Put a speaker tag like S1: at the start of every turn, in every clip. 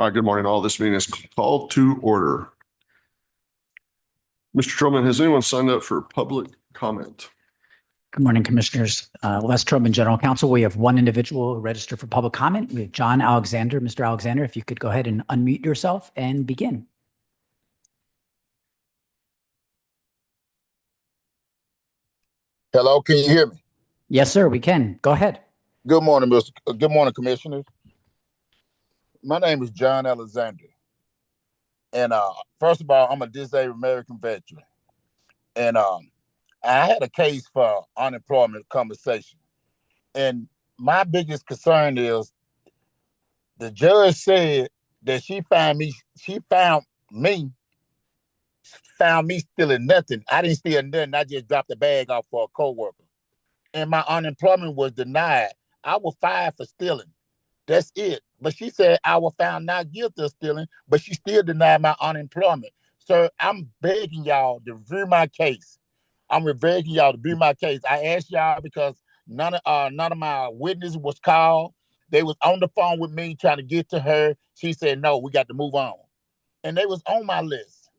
S1: Good morning, all. This meeting is called to order. Mr. Truman, has anyone signed up for public comment?
S2: Good morning, Commissioners. Les Truman, General Counsel. We have one individual registered for public comment. We have John Alexander. Mr. Alexander, if you could go ahead and unmute yourself and begin.
S3: Hello, can you hear me?
S2: Yes, sir, we can. Go ahead.
S3: Good morning, Good morning, Commissioners. My name is John Alexander. And first of all, I'm a disabled American veteran. And I had a case for unemployment compensation. And my biggest concern is the judge said that she found me stealing nothing. I didn't steal nothing. I just dropped the bag off for a coworker. And my unemployment was denied. I was fired for stealing. That's it. But she said I was found not guilty of stealing, but she still denied my unemployment. So I'm begging y'all to review my case. I'm begging y'all to review my case. I asked y'all because none of my witnesses was called. They was on the phone with me trying to get to her. She said, no, we got to move on. And they was on my list.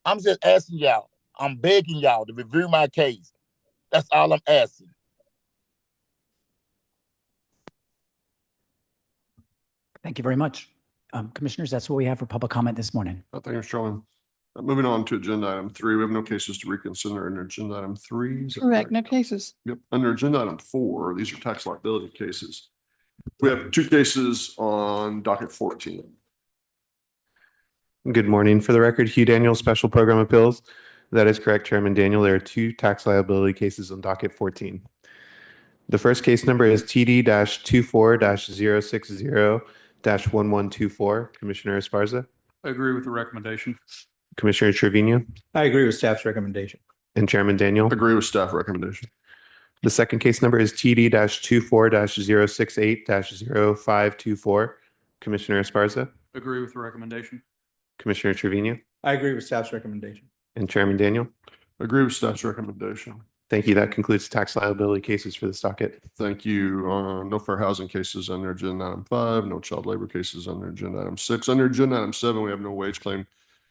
S3: I'm just asking y'all. I'm begging y'all to review my case. That's all I'm asking.
S2: Thank you very much. Commissioners, that's what we have for public comment this morning.
S1: Thank you, Mr. Truman. Moving on to agenda item 3, we have no cases to reconsider under agenda item 3.
S4: Correct, no cases.
S1: Yep. Under agenda item 4, these are tax liability cases. We have 2 cases on docket 14.
S5: Good morning. For the record, Hugh Daniel, Special Program Appeals. That is correct, Chairman Daniel. There are 2 tax liability cases on docket 14. The first case number is TD-24-060-1124. Commissioner Esparza.
S6: I agree with the recommendation.
S5: Commissioner Trevino.
S7: I agree with staff's recommendation.
S5: And Chairman Daniel.
S1: Agree with staff recommendation.
S5: The second case number is TD-24-068-0524. Commissioner Esparza.
S6: Agree with the recommendation.
S5: Commissioner Trevino.
S7: I agree with staff's recommendation.
S5: And Chairman Daniel.
S1: Agree with staff's recommendation.
S5: Thank you. That concludes tax liability cases for this docket.
S1: Thank you. No fair housing cases under agenda item 5, no child labor cases under agenda item 6. Under agenda item 7, we have no wage claim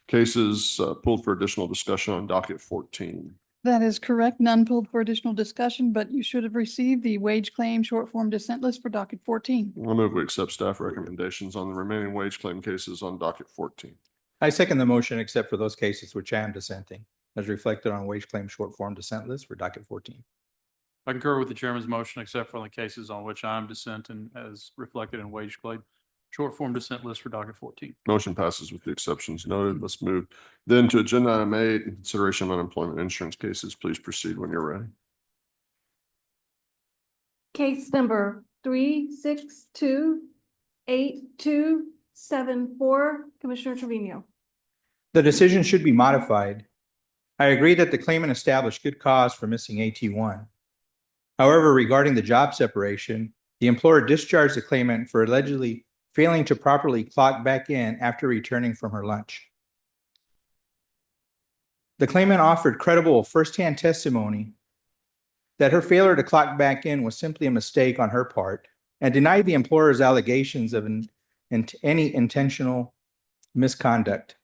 S1: cases pulled for additional discussion on docket 14.
S4: That is correct. None pulled for additional discussion, but you should have received the wage claim short form dissent list for docket 14.
S1: I move we accept staff recommendations on the remaining wage claim cases on docket 14.
S7: I second the motion except for those cases which I am dissenting, as reflected on wage claim short form dissent list for docket 14.
S6: I concur with the chairman's motion, except for the cases on which I am dissenting as reflected in wage claim short form dissent list for docket 14.
S1: Motion passes with the exceptions noted. Let's move then to agenda item 8, consideration of unemployment insurance cases. Please proceed when you're ready.
S8: Case number 3628274, Commissioner Trevino.
S7: The decision should be modified. I agree that the claimant established good cause for missing AT1. However, regarding the job separation, the employer discharged the claimant for allegedly failing to properly clock back in after returning from her lunch. The claimant offered credible firsthand testimony that her failure to clock back in was simply a mistake on her part and denied the employer's allegations of any intentional misconduct.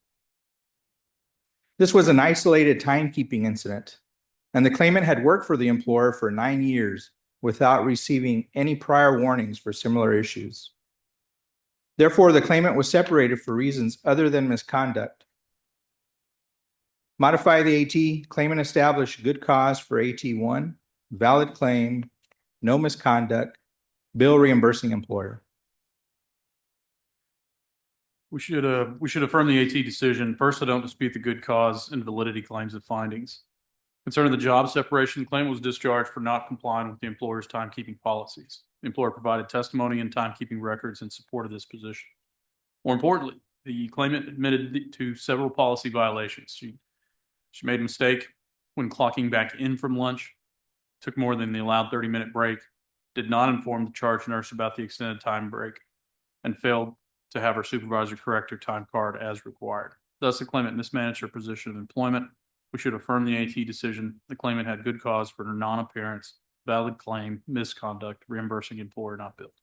S7: This was an isolated timekeeping incident, and the claimant had worked for the employer for 9 years without receiving any prior warnings for similar issues. Therefore, the claimant was separated for reasons other than misconduct. Modify the AT, claimant established good cause for AT1, valid claim, no misconduct, bill reimbursing employer.
S6: We should affirm the AT decision. First, I don't dispute the good cause and validity claims and findings. Concerning the job separation, the claimant was discharged for not complying with the employer's timekeeping policies. The employer provided testimony and timekeeping records in support of this position. More importantly, the claimant admitted to several policy violations. She made a mistake when clocking back in from lunch, took more than the allowed 30-minute break, did not inform the charge nurse about the extended time break, and failed to have her supervisor correct her time card as required. Thus, the claimant mismanaged her position of employment. We should affirm the AT decision. The claimant had good cause for her non-appearance, valid claim, misconduct, reimbursing employer not billed.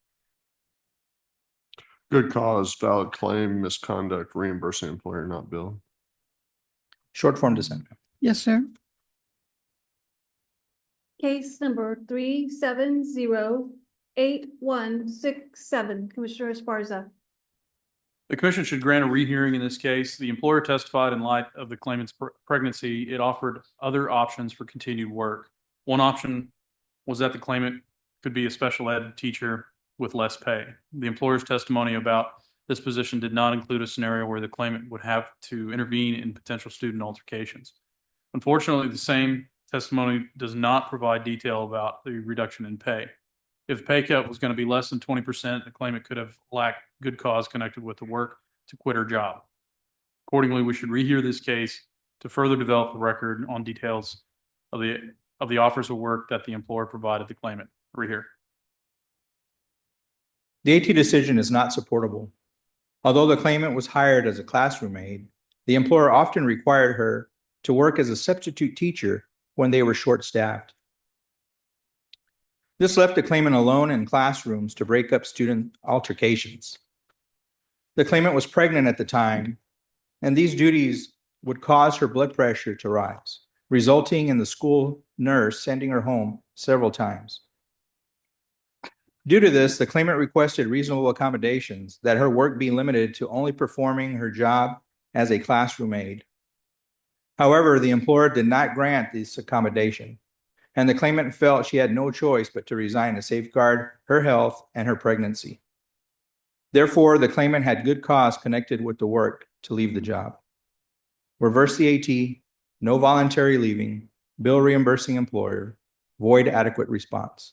S1: Good cause, valid claim, misconduct, reimbursing employer, not bill.
S7: Short form dissent.
S4: Yes, sir.
S8: Case number 3708167, Commissioner Esparza.
S6: The commission should grant a rehearing in this case. The employer testified in light of the claimant's pregnancy. It offered other options for continued work. One option was that the claimant could be a special ed teacher with less pay. The employer's testimony about this position did not include a scenario where the claimant would have to intervene in potential student altercations. Unfortunately, the same testimony does not provide detail about the reduction in pay. If the pay cut was going to be less than 20%, the claimant could have lacked good cause connected with the work to quit her job. Accordingly, we should rehear this case to further develop the record on details of the offers of work that the employer provided the claimant. Rehear.
S7: The AT decision is not supportable. Although the claimant was hired as a classroom aide, the employer often required her to work as a substitute teacher when they were short-staffed. This left the claimant alone in classrooms to break up student altercations. The claimant was pregnant at the time, and these duties would cause her blood pressure to rise, resulting in the school nurse sending her home several times. Due to this, the claimant requested reasonable accommodations that her work be limited to only performing her job as a classroom aide. However, the employer did not grant this accommodation, and the claimant felt she had no choice but to resign to safeguard her health and her pregnancy. Therefore, the claimant had good cause connected with the work to leave the job. Reverse the AT, no voluntary leaving, bill reimbursing employer, void adequate response.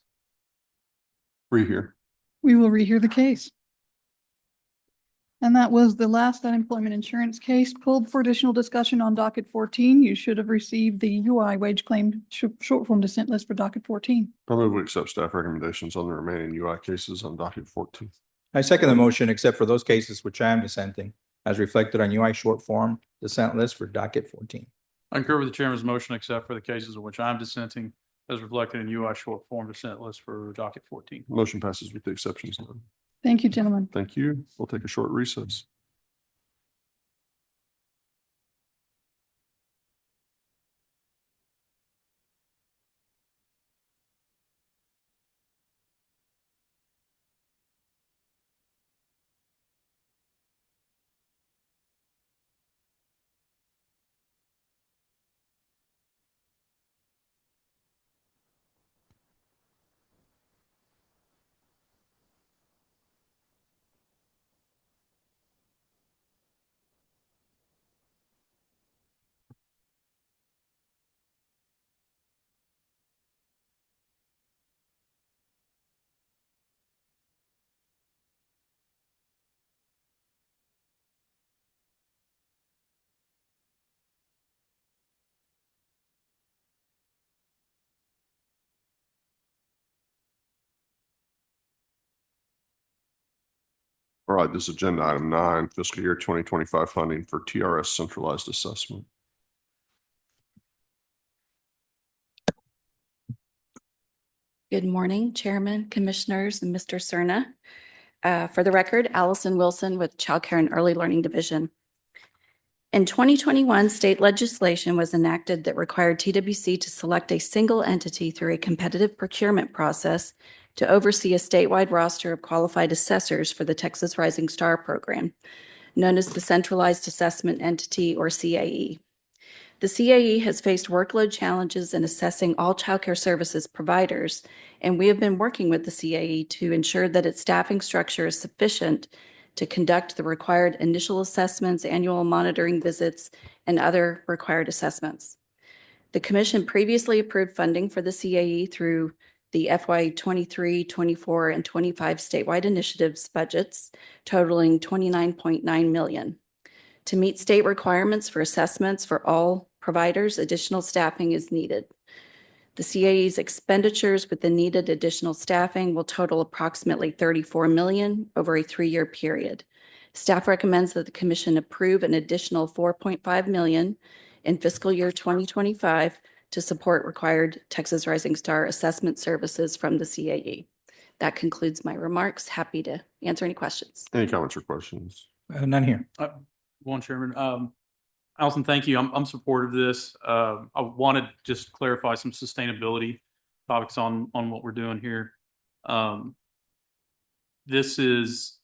S1: Rehear.
S4: We will rehear the case. And that was the last unemployment insurance case pulled for additional discussion on docket 14. You should have received the UI wage claim short form dissent list for docket 14.
S1: I move we accept staff recommendations on the remaining UI cases on docket 14.
S7: I second the motion except for those cases which I am dissenting, as reflected on UI short form dissent list for docket 14.
S6: I concur with the chairman's motion except for the cases in which I'm dissenting as reflected in UI short form dissent list for docket 14.
S1: Motion passes with the exceptions noted.
S4: Thank you, gentlemen.
S1: Thank you. We'll take a short recess. All right, this is agenda item 9, fiscal year 2025 funding for TRS centralized assessment.
S9: Good morning, Chairman, Commissioners, and Mr. Cerna. For the record, Allison Wilson with Child Care and Early Learning Division. In 2021, state legislation was enacted that required TWC to select a single entity through a competitive procurement process to oversee a statewide roster of qualified assessors for the Texas Rising Star program, known as the Centralized Assessment Entity, or CAE. The CAE has faced workload challenges in assessing all childcare services providers, and we have been working with the CAE to ensure that its staffing structure is sufficient to conduct the required initial assessments, annual monitoring visits, and other required assessments. The Commission previously approved funding for the CAE through the FY 23, 24, and 25 statewide initiatives budgets, totaling $29.9 million. To meet state requirements for assessments for all providers, additional staffing is needed. The CAE's expenditures with the needed additional staffing will total approximately $34 million over a 3-year period. Staff recommends that the Commission approve an additional $4.5 million in fiscal year 2025 to support required Texas Rising Star assessment services from the CAE. that concludes my remarks. Happy to answer any questions.
S1: Any comments or questions?
S7: None here.
S6: One Chairman, Allison, thank you. I'm supportive of this. I want to just clarify some sustainability topics on what we're doing here. This is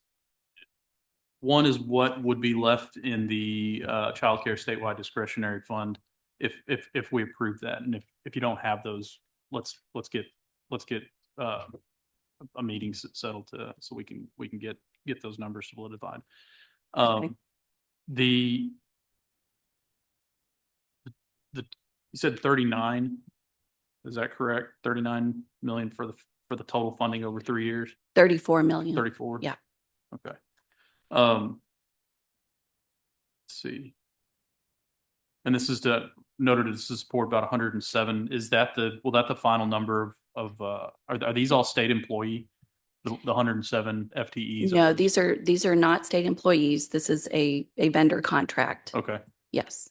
S6: what would be left in the childcare statewide discretionary fund if we approve that, and if you don't have those, let's get a meeting settled so we can get those numbers solidified.
S9: Okay.
S6: You said 39, is that correct? 39 million for the total funding over 3 years?
S9: 34 million.
S6: 34?
S9: Yeah.
S6: Okay. Let's see. And this is noted to support about 107. Is that the final number of are these all state employee, the 107 FTEs?
S9: No, these are not state employees. This is a vendor contract.
S6: Okay.
S9: Yes.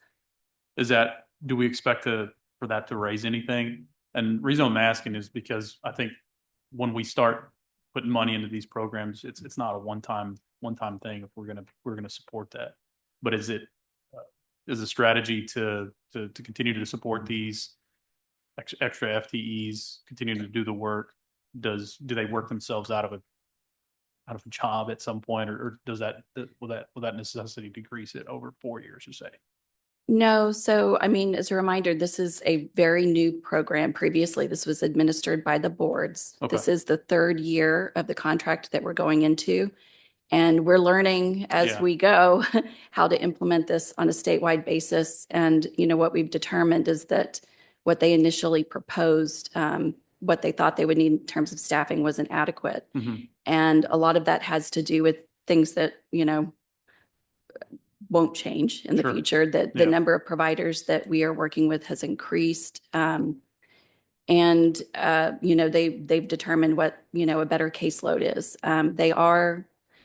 S6: Do we expect for that to raise anything? And the reason I'm asking is because I think when we start putting money into these programs, it's not a one-time thing if we're gonna support that. But is a strategy to continue to support these extra FTEs, continue to do the work? Do they work themselves out of a job at some point, or will that necessity decrease it over 4 years, you say?
S9: No. So, I mean, as a reminder, this is a very new program. Previously, this was administered by the boards.
S6: Okay.
S9: This is the 3rd year of the contract that we're going into. And we're learning as we go how to implement this on a statewide basis. And, what we've determined is that what they initially proposed, what they thought they would need in terms of staffing wasn't adequate.
S6: Mm-hmm.
S9: And a lot of that has to do with things that, won't change in the
S6: Sure.
S9: future, that the number of providers that we are working with has increased. They've determined what, a better caseload is.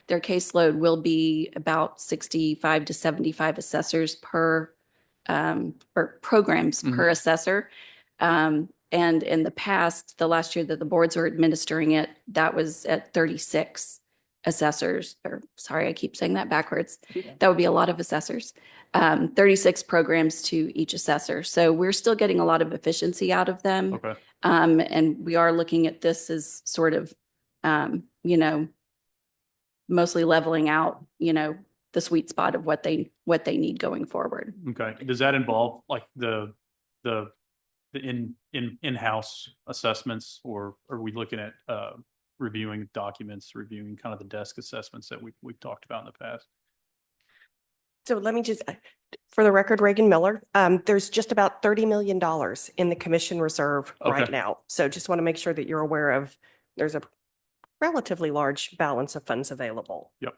S9: Their caseload will be about 65 to 75 assessors per, or programs per assessor. And in the past, the last year that the boards were administering it, that was at 36 assessors, or sorry, I keep saying that backwards. That would be a lot of assessors. 36 programs to each assessor. So we're still getting a lot of efficiency out of them.
S6: Okay.
S9: And we are looking at this as sort of, mostly leveling out, the sweet spot of what they need going forward.
S6: Okay. Does that involve like the in-house assessments, or are we looking at reviewing documents, reviewing kind of the desk assessments that we've talked about in the past?
S10: So let me just, for the record, Reagan Miller, there's just about $30 million in the commission reserve right now. So just want to make sure that you're aware of, there's a relatively large balance of funds available.
S6: Yep.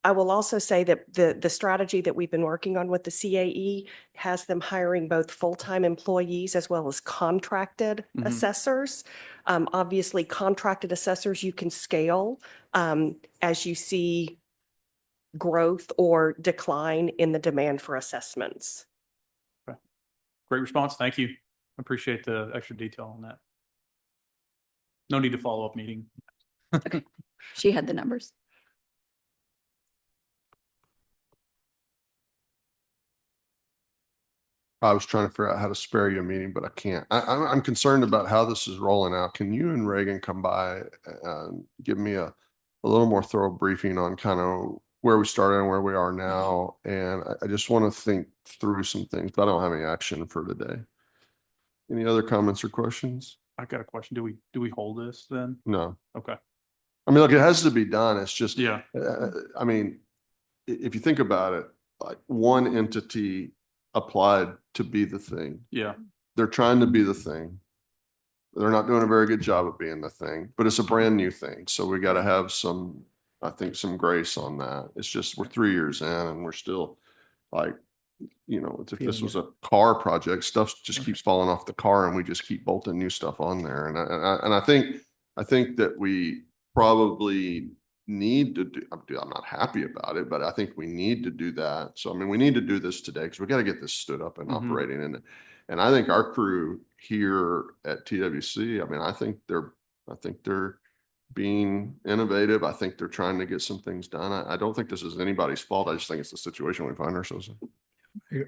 S10: I will also say that the strategy that we've been working on with the CAE has them hiring both full-time employees as well as contracted assessors. Obviously, contracted assessors you can scale as you see growth or decline in the demand for assessments.
S6: Okay. Great response. Thank you. I appreciate the extra detail on that. No need to follow up meeting.
S9: Okay. She had the numbers.
S1: I was trying to figure out how to spare you a meeting, but I can't. I'm concerned about how this is rolling out. Can you and Reagan come by and give me a little more thorough briefing on kind of where we started and where we are now? And I just want to think through some things, but I don't have any action for today. Any other comments or questions?
S6: I got a question. Do we hold this then?
S1: No.
S6: Okay.
S1: I mean, look, it has to be done. It's just,
S6: Yeah.
S1: I mean, if you think about it, like one entity applied to be the thing.
S6: Yeah.
S1: They're trying to be the thing. They're not doing a very good job of being the thing, but it's a brand new thing. So we got to have I think some grace on that. It's just, we're 3 years in and we're still like, if this was a car project, stuff just keeps falling off the car and we just keep bolting new stuff on there. And I think that we probably need to do, I'm not happy about it, but I think we need to do that. So, I mean, we need to do this today because we got to get this stood up and operating. And I think our crew here at TWC, I mean, I think they're I think they're being innovative. I think they're trying to get some things done. I don't think this is anybody's fault. I just think it's the situation we find ourselves in.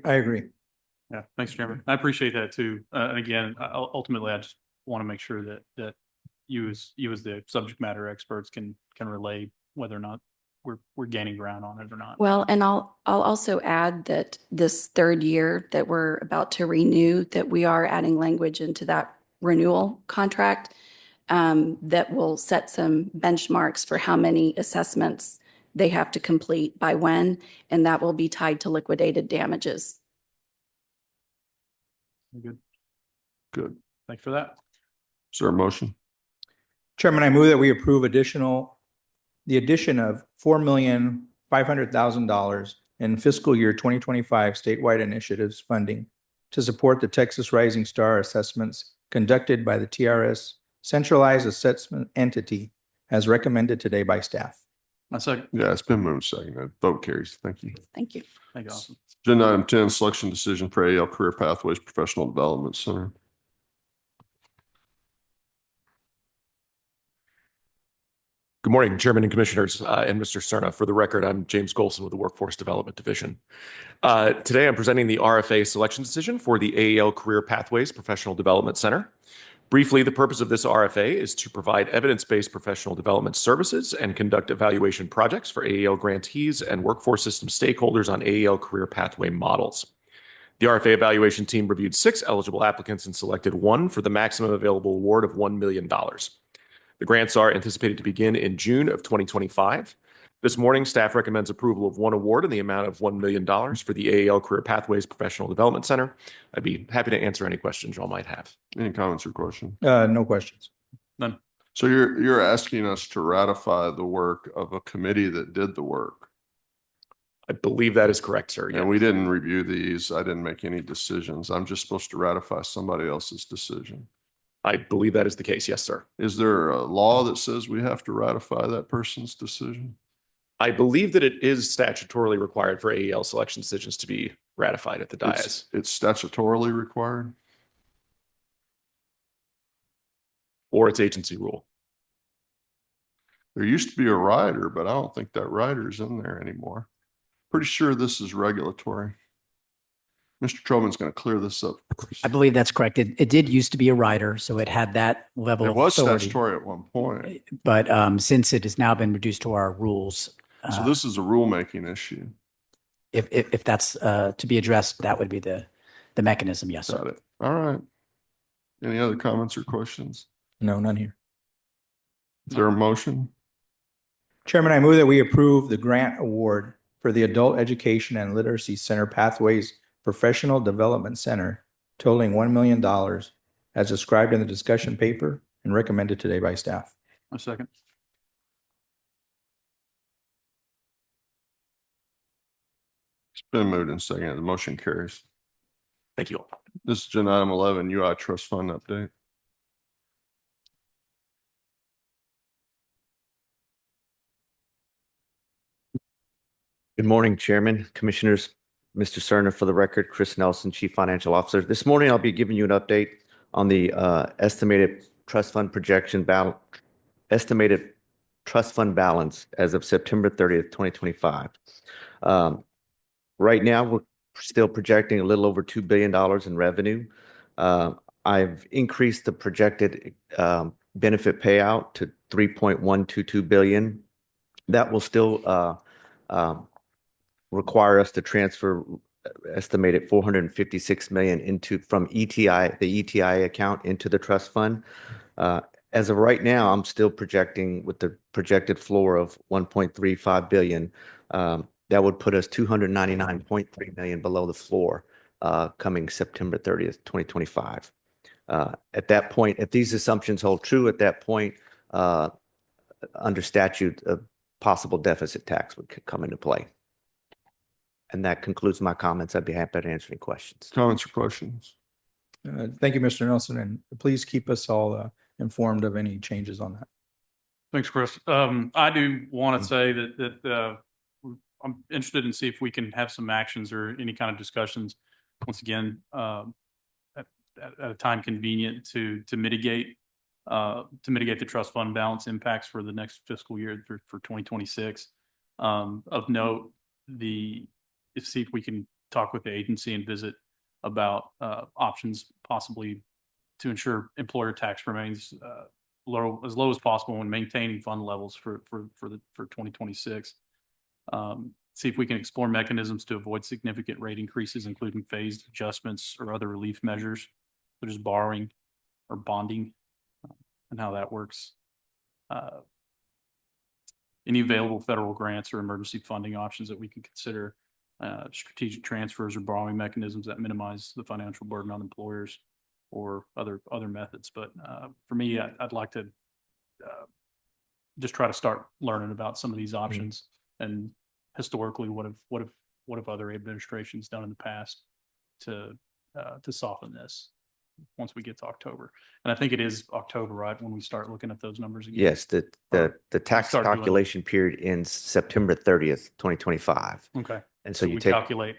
S7: I agree.
S6: Yeah, thanks, Chairman. I appreciate that too. And again, ultimately, I just want to make sure that you as the subject matter experts can relay whether or not we're gaining ground on it or not.
S9: Well, and I'll also add that this third year that we're about to renew, that we are adding language into that renewal contract that will set some benchmarks for how many assessments they have to complete by when, and that will be tied to liquidated damages.
S6: Good.
S1: Good.
S6: Thanks for that.
S1: Is there a motion?
S7: Chairman, I move that we approve the addition of $4,500,000 in fiscal year 2025 statewide initiatives funding to support the Texas Rising Star assessments conducted by the TRS centralized assessment entity as recommended today by staff.
S6: My second.
S1: Yeah, it's been moved second. Vote carries. Thank you.
S9: Thank you.
S6: Thank you, Austin.
S1: Agenda item 10, selection decision for AL Career Pathways Professional Development Center.
S11: Good morning, Chairman and Commissioners, and Mr. Cerna. For the record, I'm James Golson with the Workforce Development Division. Today, I'm presenting the RFA selection decision for the AEL Career Pathways Professional Development Center. Briefly, the purpose of this RFA is to provide evidence-based professional development services and conduct evaluation projects for AEL grantees and workforce system stakeholders on AEL career pathway models. The RFA evaluation team reviewed 6 eligible applicants and selected 1 for the maximum available award of $1 million. The grants are anticipated to begin in June of 2025. This morning, staff recommends approval of 1 award in the amount of $1 million for the AEL Career Pathways Professional Development Center. I'd be happy to answer any questions y'all might have.
S1: Any comments or questions?
S7: No questions.
S6: None.
S1: So you're asking us to ratify the work of a committee that did the work.
S11: I believe that is correct, sir.
S1: And we didn't review these. I didn't make any decisions. I'm just supposed to ratify somebody else's decision.
S11: I believe that is the case. Yes, sir.
S1: Is there a law that says we have to ratify that person's decision?
S11: I believe that it is statutorily required for AEL selection decisions to be ratified at the dais.
S1: It's statutorily required?
S11: Or its agency rule.
S1: There used to be a rider, but I don't think that rider's in there anymore. Pretty sure this is regulatory. Mr. Troman's going to clear this up.
S2: I believe that's correct. It did used to be a rider, so it had that level
S1: It
S2: of
S1: was
S2: authority.
S1: statutory at one point.
S2: But since it has now been reduced to our rules,
S1: So this is a rulemaking issue.
S2: if that's to be addressed, that would be the mechanism. Yes, sir.
S1: Got it. All right. Any other comments or questions?
S7: No, none here.
S1: Is there a motion?
S7: Chairman, I move that we approve the grant award for the Adult Education and Literacy Center Pathways Professional Development Center totaling $1 million as described in the discussion paper and recommended today by staff.
S6: My second.
S1: It's been moved and seconded. The motion carries.
S11: Thank you all.
S1: This is agenda item 11, UI Trust Fund update.
S12: Good morning, Chairman, Commissioners, Mr. Cerna. For the record, Chris Nelson, Chief Financial Officer. This morning, I'll be giving you an update on the estimated trust fund balance as of September 30th, 2025. Right now, we're still projecting a little over $2 billion in revenue. I've increased the projected benefit payout to $3.122 billion. That will still require us to transfer estimated $456 million from ETI, the ETI account, into the trust fund. As of right now, I'm still projecting with the projected floor of $1.35 billion. That would put us $299.3 million below the floor coming September 30th, 2025. At that point, if these assumptions hold true, at that point, under statute, a possible deficit tax would come into play. And that concludes my comments. I'd be happy to answer any questions.
S1: Comments or questions?
S7: Thank you, Mr. Nelson, and please keep us all informed of any changes on that.
S6: Thanks, Chris. I do want to say that I'm interested in see if we can have some actions or any kind of discussions, once again, at a time convenient to mitigate to mitigate the trust fund balance impacts for the next fiscal year for 2026. Of note, see if we can talk with the agency and visit about options possibly to ensure employer tax remains as low as possible when maintaining fund levels for 2026. See if we can explore mechanisms to avoid significant rate increases, including phased adjustments or other relief measures, such as borrowing or bonding, and how that works. Any available federal grants or emergency funding options that we can consider, strategic transfers or borrowing mechanisms that minimize the financial burden on employers, or other methods. But for me, I'd like to just try to start learning about some of these options, and historically, what have other administrations done in the past to soften this once we get to October. And I think it is October, right, when we start looking at those numbers again?
S12: Yes, the tax
S6: start doing it.
S12: calculation period ends September 30th, 2025.
S6: Okay.
S12: And so you
S6: we
S12: take,
S6: calculate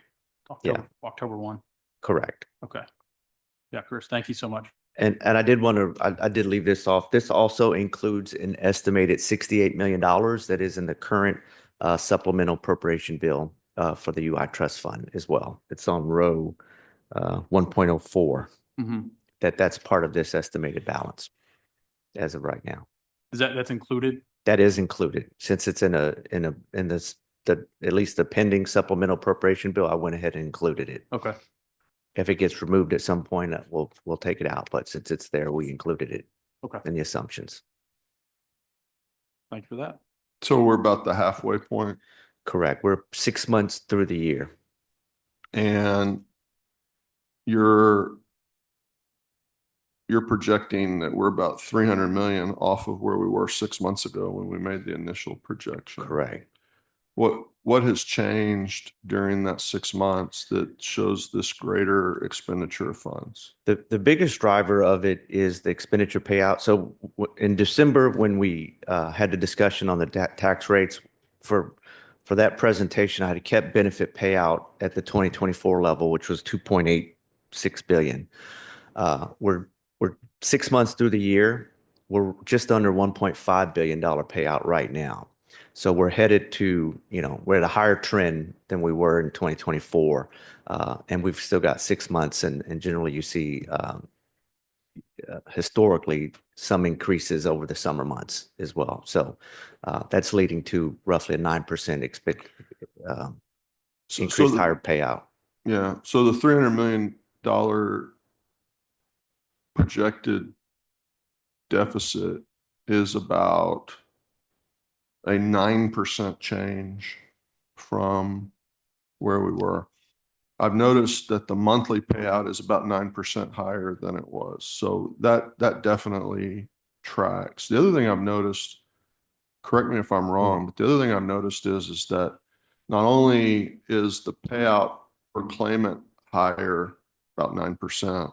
S6: October 1.
S12: correct.
S6: Okay. Yeah, Chris, thank you so much.
S12: And I did want to, I did leave this off. This also includes an estimated $68 million that is in the current supplemental appropriation bill for the UI Trust Fund as well. It's on row 1.04.
S6: Mm-hmm.
S12: That's part of this estimated balance as of right now.
S6: That's included?
S12: That is included. Since it's in this, at least the pending supplemental appropriation bill, I went ahead and included it.
S6: Okay.
S12: If it gets removed at some point, we'll take it out. But since it's there, we included it.
S6: Okay.
S12: In the assumptions.
S6: Thank you for that.
S1: So we're about the halfway point.
S12: Correct. We're 6 months through the year.
S1: And you're projecting that we're about 300 million off of where we were 6 months ago when we made the initial projection.
S12: Correct.
S1: What has changed during that 6 months that shows this greater expenditure of funds?
S12: The biggest driver of it is the expenditure payout. So in December, when we had the discussion on the tax rates for that presentation, I had kept benefit payout at the 2024 level, which was 2.86 billion. We're 6 months through the year. We're just under $1.5 billion payout right now. So we're headed to, we're at a higher trend than we were in 2024. And we've still got 6 months, and generally you see historically some increases over the summer months as well. So that's leading to roughly a 9% increased higher payout.
S1: Yeah. So the $300 million projected deficit is about a 9% change from where we were. I've noticed that the monthly payout is about 9% higher than it was. So that definitely tracks. The other thing I've noticed, correct me if I'm wrong, but the other thing I've noticed is that not only is the payout per claimant higher, about 9%,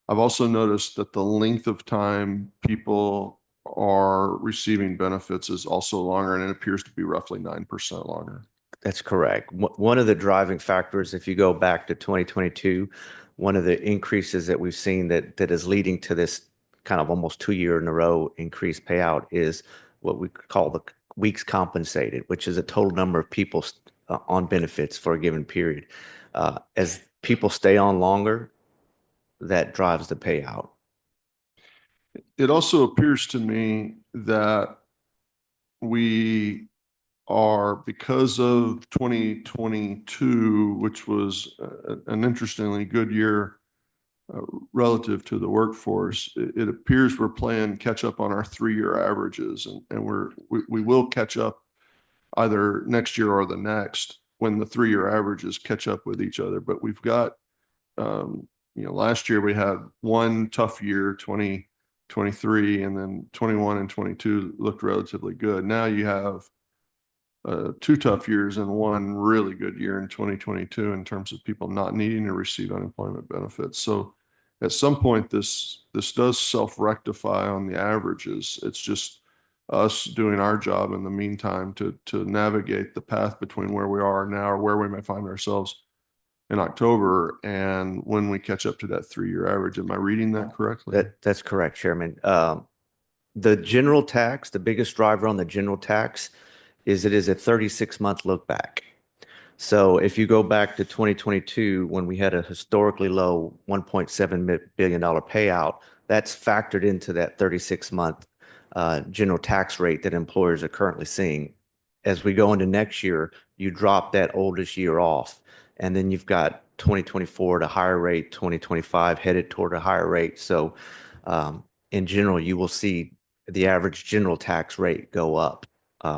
S1: I've also noticed that the length of time people are receiving benefits is also longer, and it appears to be roughly 9% longer.
S12: That's correct. One of the driving factors, if you go back to 2022, one of the increases that we've seen that is leading to this kind of almost 2 year in a row increased payout is what we call the weeks compensated, which is a total number of people on benefits for a given period. As people stay on longer, that drives the payout.
S1: It also appears to me that we are, because of 2022, which was an interestingly good year relative to the workforce, it appears we're playing catch up on our 3-year averages, and we will catch up either next year or the next when the 3-year averages catch up with each other. But we've got, last year we had one tough year, 2023, and then 21 and 22 looked relatively good. Now you have 2 tough years and one really good year in 2022 in terms of people not needing to receive unemployment benefits. So at some point, this does self-rectify on the averages. It's just us doing our job in the meantime to navigate the path between where we are now or where we may find ourselves in October and when we catch up to that 3-year average. Am I reading that correctly?
S12: That's correct, Chairman. The general tax, the biggest driver on the general tax is it is a 36-month look back. So if you go back to 2022, when we had a historically low $1.7 billion payout, that's factored into that 36-month general tax rate that employers are currently seeing. As we go into next year, you drop that oldest year off, and then you've got 2024 at a higher rate, 2025 headed toward a higher rate. So in general, you will see the average general tax rate go up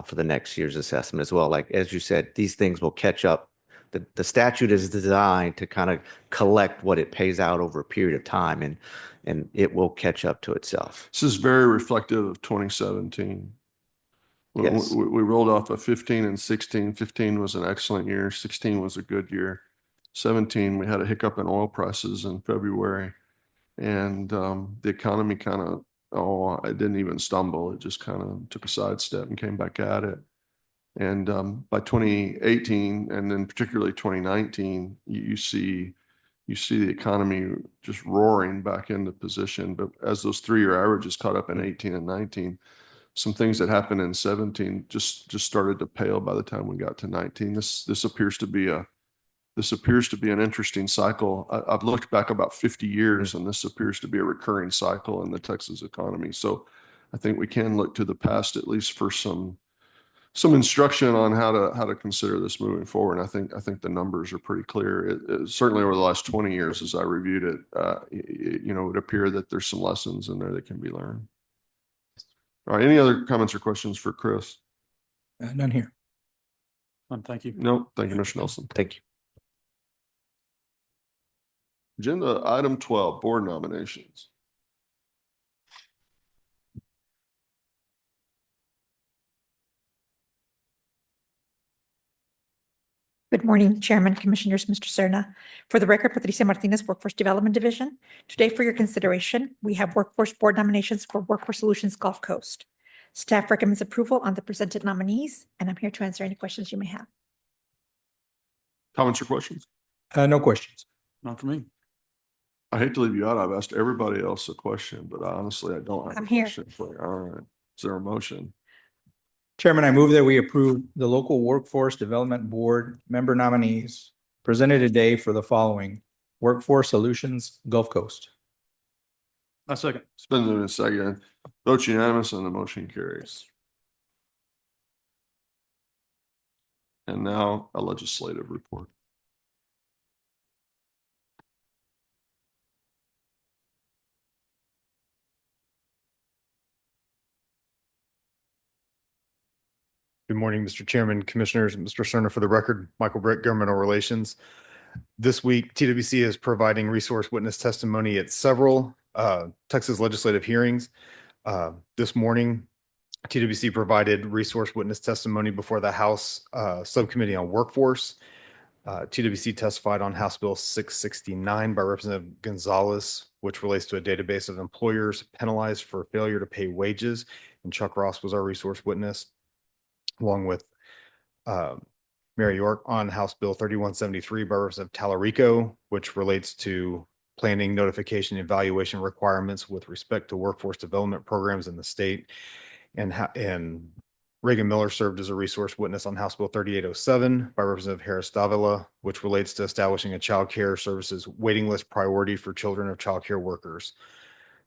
S12: for the next year's assessment as well. Like, as you said, these things will catch up. The statute is designed to kind of collect what it pays out over a period of time, and it will catch up to itself.
S1: This is very reflective of 2017.
S12: Yes.
S1: We rolled off of 15 and 16. 15 was an excellent year. 16 was a good year. 17, we had a hiccup in oil prices in February, and the economy kind of, it didn't even stumble. It just kind of took a sidestep and came back at it. And by 2018, and then particularly 2019, you see the economy just roaring back into position. But as those 3-year averages caught up in 18 and 19, some things that happened in 17 just started to pale by the time we got to 19. This appears to be an interesting cycle. I've looked back about 50 years, and this appears to be a recurring cycle in the Texas economy. So I think we can look to the past at least for some instruction on how to consider this moving forward. And I think the numbers are pretty clear. It certainly over the last 20 years, as I reviewed it, it would appear that there's some lessons in there that can be learned. All right. Any other comments or questions for Chris?
S7: None here.
S6: Thank you.
S1: No. Thank you, Mr. Nelson.
S12: Thank you.
S1: Agenda item 12, board nominations.
S13: Good morning, Chairman, Commissioners, Mr. Serna. For the record, Patricia Martinez, Workforce Development Division. Today, for your consideration, we have Workforce Board nominations for Workforce Solutions Gulf Coast. Staff recommends approval on the presented nominees, and I'm here to answer any questions you may have.
S1: Comments or questions?
S7: No questions.
S6: Not for me.
S1: I hate to leave you out. I've asked everybody else a question, but honestly, I don't have
S13: I'm
S1: a
S13: here.
S1: question for you. All right. Is there a motion?
S7: Chairman, I move that we approve the local Workforce Development Board member nominees presented today for the following: Workforce Solutions Gulf Coast.
S6: A second.
S1: It's been moved and seconded. Vote unanimous and the motion carries. And now a legislative report.
S14: Good morning, Mr. Chairman, Commissioners, Mr. Serna. For the record, Michael Britt, Governmental Relations. This week, TWC is providing resource witness testimony at several Texas legislative hearings. This morning, TWC provided resource witness testimony before the House Subcommittee on Workforce. TWC testified on House Bill 669 by Representative Gonzalez, which relates to a database of employers penalized for failure to pay wages. And Chuck Ross was our resource witness, along with Mary York on House Bill 3173 by Representative Talarico, which relates to planning, notification, and evaluation requirements with respect to workforce development programs in the state. And Reagan Miller served as a resource witness on House Bill 3807 by Representative Harris Davila, which relates to establishing a child care services waiting list priority for children of child care workers.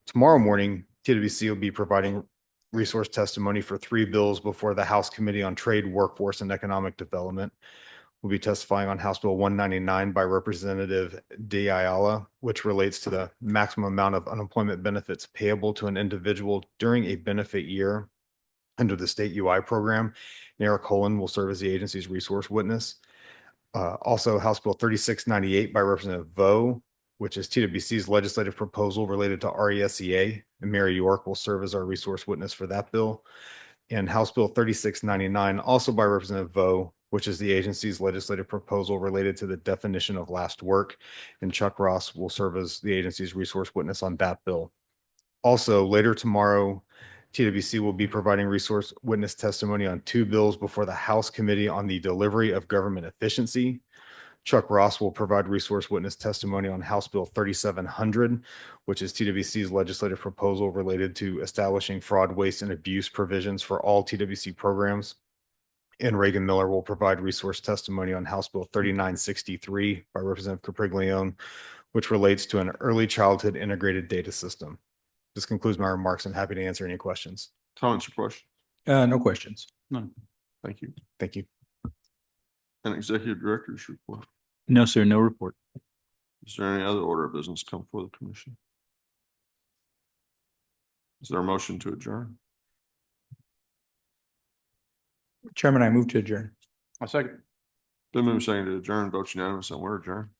S14: Tomorrow morning, TWC will be providing resource testimony for 3 bills before the House Committee on Trade, Workforce, and Economic Development. We'll be testifying on House Bill 199 by Representative De Ayala, which relates to the maximum amount of unemployment benefits payable to an individual during a benefit year under the state UI program. And Eric Holland will serve as the agency's resource witness. Also, House Bill 3698 by Representative Vo, which is TWC's legislative proposal related to RESEA, and Mary York will serve as our resource witness for that bill. And House Bill 3699, also by Representative Vo, which is the agency's legislative proposal related to the definition of last work, and Chuck Ross will serve as the agency's resource witness on that bill. Also, later tomorrow, TWC will be providing resource witness testimony on 2 bills before the House Committee on the Delivery of Government Efficiency. Chuck Ross will provide resource witness testimony on House Bill 3700, which is TWC's legislative proposal related to establishing fraud, waste, and abuse provisions for all TWC programs. And Reagan Miller will provide resource testimony on House Bill 3963 by Representative Capriglione, which relates to an early childhood integrated data system. This concludes my remarks. I'm happy to answer any questions.
S1: Comments or questions?
S7: No questions.
S6: None.
S1: Thank you.
S14: Thank you.
S1: And Executive Director's report.
S15: No, sir, no report.
S1: Is there any other order of business come before the commission? Is there a motion to adjourn?
S7: Chairman, I move to adjourn.
S6: I second.
S1: Been moved and seconded to adjourn. Vote unanimous and we're adjourned.